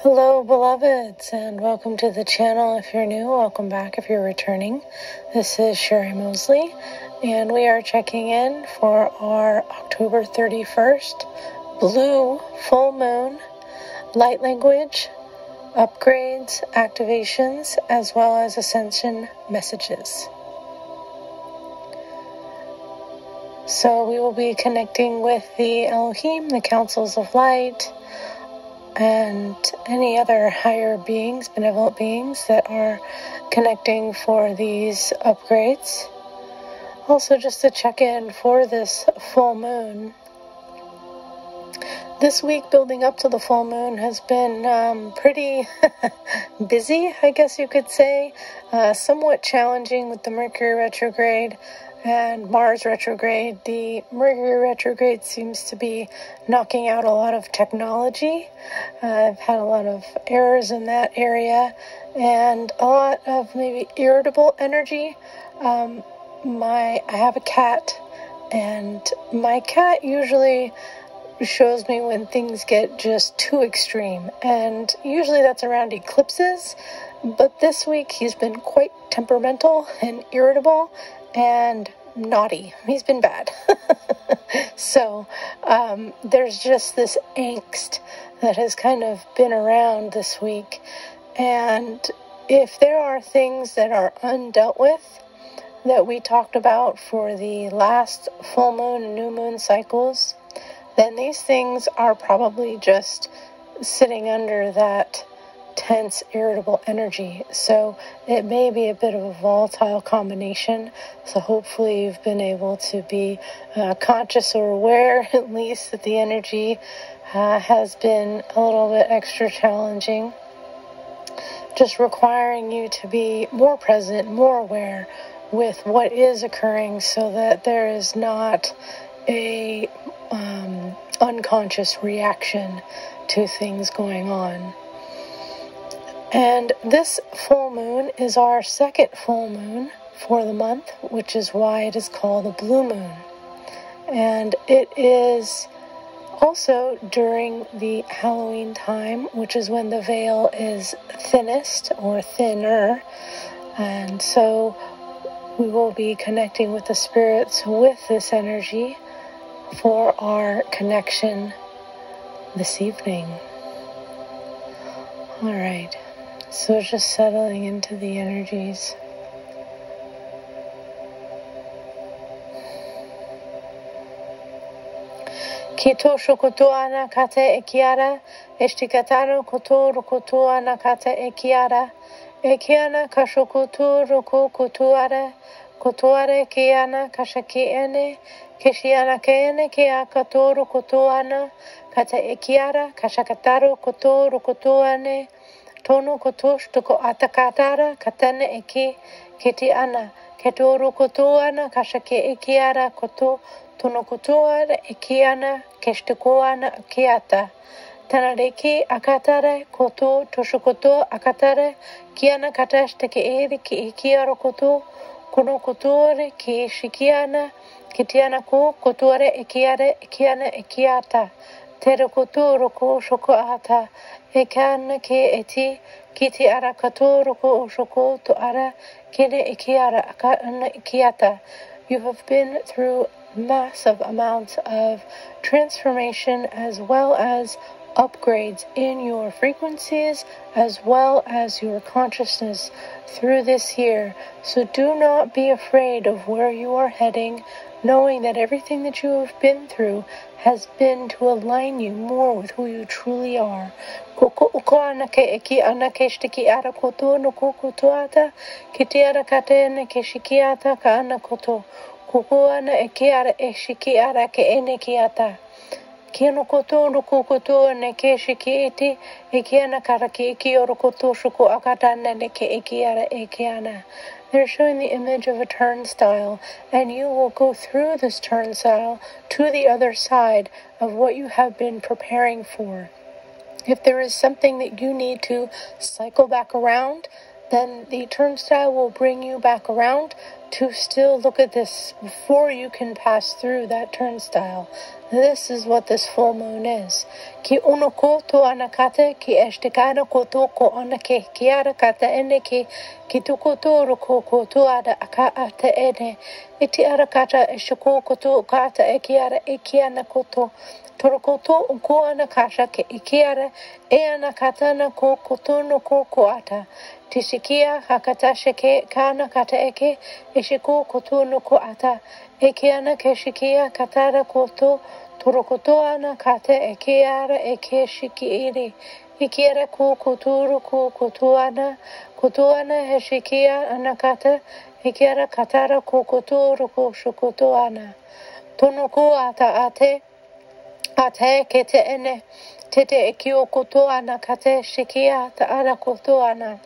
Hello beloveds, and welcome to the channel. If you're new, welcome back if you're returning. This is Sherry Mosley, and we are checking in for our October 31st blue full moon light language, upgrades, activations, as well as ascension messages. So we will be connecting with the Elohim, the councils of light, and any other higher beings, benevolent beings that are connecting for these upgrades. Also, just to check in for this full moon. This week building up to the full moon has been pretty busy, I guess you could say. Somewhat challenging with the Mercury retrograde and Mars retrograde. The Mercury retrograde seems to be knocking out a lot of technology. I've had a lot of errors in that area and a lot of maybe irritable energy. I have a cat, and my cat usually shows me when things get just too extreme, and usually that's around eclipses, but this week he's been quite temperamental and irritable and naughty. He's been bad. So there's just this angst that has kind of been around this week, and if there are things that are undealt with that we talked about for the last full moon and new moon cycles, then these things are probably just sitting under that tense, irritable energy. So it may be a bit of a volatile combination. So hopefully you've been able to be conscious or aware, at least, that the energy has been a little bit extra challenging. Just requiring you to be more present, more aware with what is occurring, so that there is not a unconscious reaction to things going on. And this full moon is our second full moon for the month, which is why it is called a blue moon. And it is also during the Halloween time, which is when the veil is thinnest or thinner. And so we will be connecting with the spirits with this energy for our connection this evening. All right, so just settling into the energies. Kito shokoto ana kate ekiara, eshtikatano koto rokoto ana kate ekiara, ekiana kashokoto roko kotoara, kotoare kiana kashaki ene, Keshiana kene kia katoro kotoana, kata ekiara, kashakataro kotoro kotoane, tono kotosh toko atakatara, katane eki, keti ana, ketoro kotoana, kashake ekiara koto, tono kotoara, ekiana, keshtukoana, kiata. Tanareki akatare, koto, toshokoto, akatare, kiana katash teke eri ki ekiaro koto, kono kotore, ki shikiana, Kitiana ko kotuare ekiare ekiana ekiata. Tere kotoro ko shoko ata. Ekana ke eti kiti ara katoro ko shoko to ara kene ekiara akana ekiata. You have been through massive amounts of transformation as well as upgrades in your frequencies as well as your consciousness through this year. So do not be afraid of where you are heading, knowing that everything that you have been through has been to align you more with who you truly are. Koko uko anake eki anake shtiki ara koto no koko toata, kiti ara katene ke shikiata ka ana koto. Koko ana eki ara e shiki ara ke ene kiata. Kiano koto no koto ne ke shiki iti, eki ana karaki eki oro koto shoko akatana ne ke eki ara eki ana. They're showing the image of a turnstile, and you will go through this turnstile to the other side of what you have been preparing for. If there is something that you need to cycle back around, then the turnstile will bring you back around, to still look at this before you can pass through that turnstile. This is what this full moon is. Ki ono koto anakate, ki estekana koto ko anake, ki ara kata ene ki tuko toro ko koto ada aka ate ene. Iti ara kata eshoko koto kata ekiara ekiana koto. Torokoto uko anakasha ke ikiara e anakatana ko kotono ko koata. Tishikia hakata sheke kana kata eke ishiko kotono ko ata. Ekiana keshikia katara koto torokoto anakate ekiara eke shikiiri. Ikiara ko kotoro ko kotoana heshikia anakata ikiara katara ko kotoro ko shokotoana. Tonoko ata ate. Ate kete ene, tete ekio kotoana kate shikia ta'ara kotoana.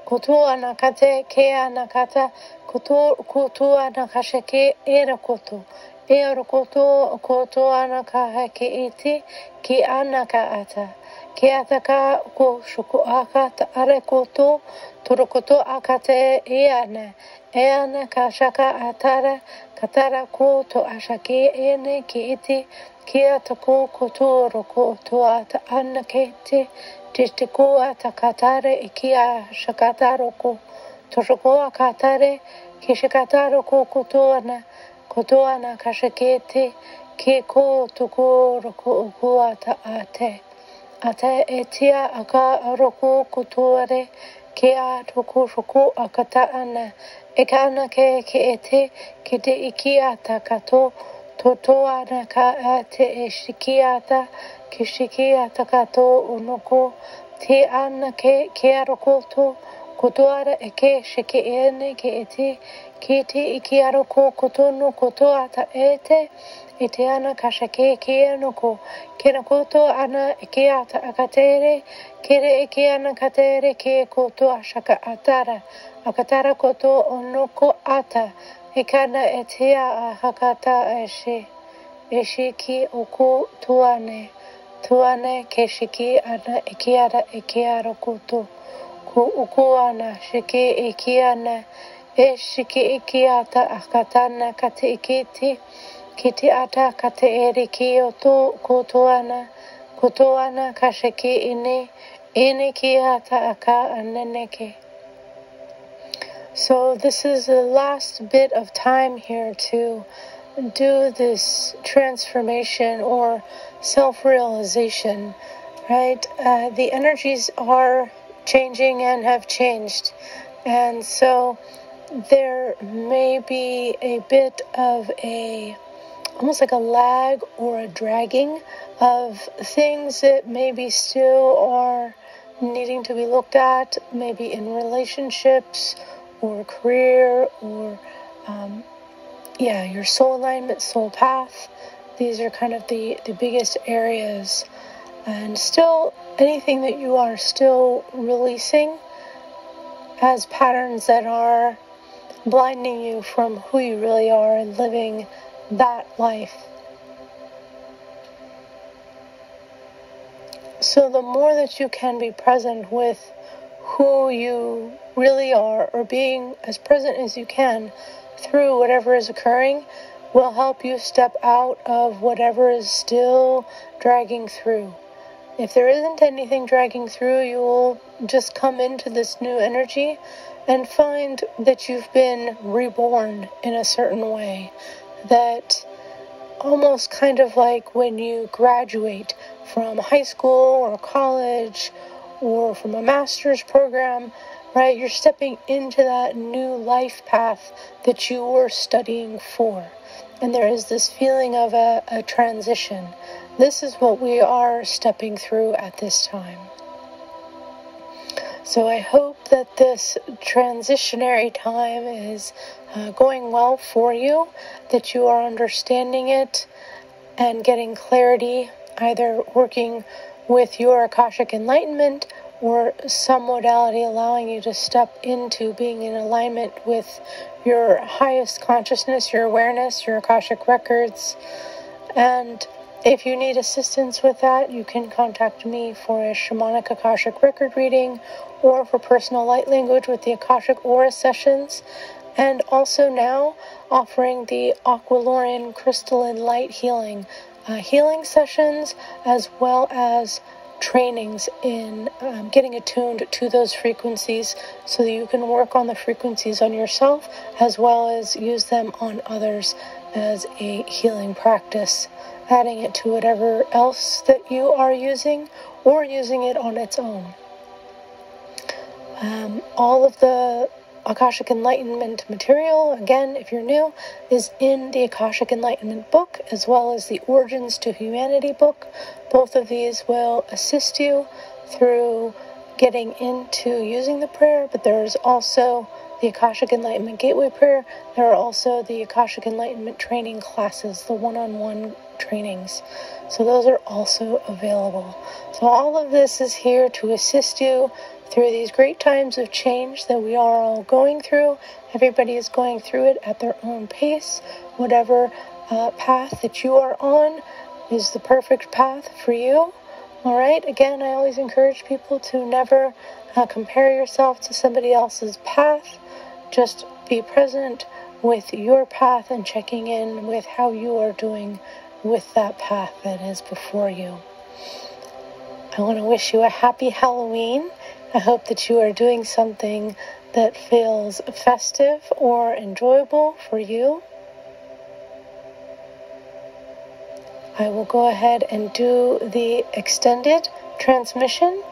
Kotoana kate keana kata, kotoana kashake era koto. Era kotoana kahake iti, ki anaka ata. Ki ataka ko shukuaka ta'are koto, torokoto akate eana. Eana kashaka atara, katara koto ashake ene ki iti. Kia tako kotoro koto ata anakete, tistiko ata katare ikia shakataro ko, toshoko akatare, kishakataro ko kotoana kashakete, ki ko tokoro ko ata ate. Ate etia aka aroko kotore, kia toko shoko akata ana, ekana ke ete, kite ikia takato, Totoana ka ate e shikiata, kishikiata kato unoko, te ana ke arokoto, kotoara e ke shiki ene ke ete, ki te iki aroko kotono kotoata ete, ete ana kashake ke anoko, kena koto ana e ke ata akatere, kere e ke ana katere ke koto ashaka atara, akatara koto onoko ata, Ekana etea a hakata eshe ki oku tuane keshiki ana ekiara kutu ku ukuana shiki ekiana eshiki ekiata akatana kate ikiti kiti ata kate eriki otu kutuana kashiki ine kiata aka aneneke. So this is the last bit of time here to do this transformation or self-realization, right? The energies are changing and have changed. And so there may be a bit of almost like a lag or a dragging of things that maybe still are needing to be looked at, maybe in relationships, or career, or your soul alignment, soul path. These are kind of the biggest areas. And still, anything that you are still releasing as patterns that are blinding you from who you really are and living that life. So the more that you can be present with who you really are, or being as present as you can through whatever is occurring, will help you step out of whatever is still dragging through. If there isn't anything dragging through, you will just come into this new energy and find that you've been reborn in a certain way. That almost kind of like when you graduate from high school or college or from a master's program, right? You're stepping into that new life path that you were studying for. And there is this feeling of a transition. This is what we are stepping through at this time. So I hope that this transitionary time is going well for you, that you are understanding it and getting clarity, either working with your Akashic Enlightenment or some modality allowing you to step into being in alignment with your highest consciousness, your awareness, your Akashic records. And if you need assistance with that, you can contact me for a Shamanic Akashic record reading or for personal light language with the Akashic Aura sessions. and also now offering the Aquilorian Crystalline Light Healing sessions, as well as trainings in getting attuned to those frequencies so that you can work on the frequencies on yourself as well as use them on others as a healing practice, adding it to whatever else that you are using or using it on its own. All of the Akashic Enlightenment material, again, if you're new, is in the Akashic Enlightenment book, as well as the Origins to Humanity book. Both of these will assist you through getting into using the prayer, but there's also the Akashic Enlightenment Gateway Prayer. There are also the Akashic Enlightenment training classes, the one-on-one trainings. So those are also available. So all of this is here to assist you through these great times of change that we are all going through. Everybody is going through it at their own pace. Whatever path that you are on is the perfect path for you. All right? Again, I always encourage people to never compare yourself to somebody else's path. Just be present with your path and checking in with how you are doing with that path that is before you. I want to wish you a happy Halloween. I hope that you are doing something that feels festive or enjoyable for you. I will go ahead and do the extended transmission,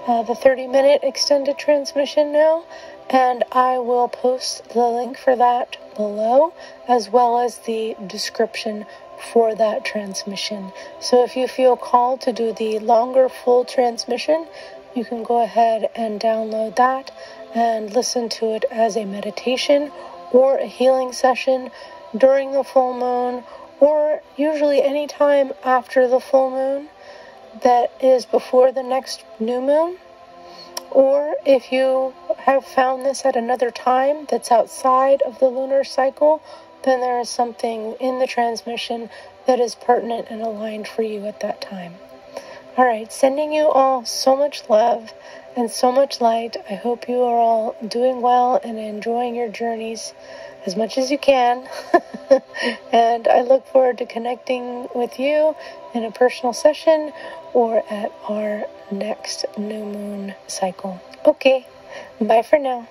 the 30-minute extended transmission now, and I will post the link for that below, as well as the description for that transmission. So if you feel called to do the longer full transmission, you can go ahead and download that and listen to it as a meditation or a healing session during the full moon, or usually any time after the full moon that is before the next new moon. Or if you have found this at another time that's outside of the lunar cycle, then there is something in the transmission that is pertinent and aligned for you at that time. All right, sending you all so much love and so much light. I hope you are all doing well and enjoying your journeys as much as you can. And I look forward to connecting with you in a personal session or at our next new moon cycle. Okay, bye for now.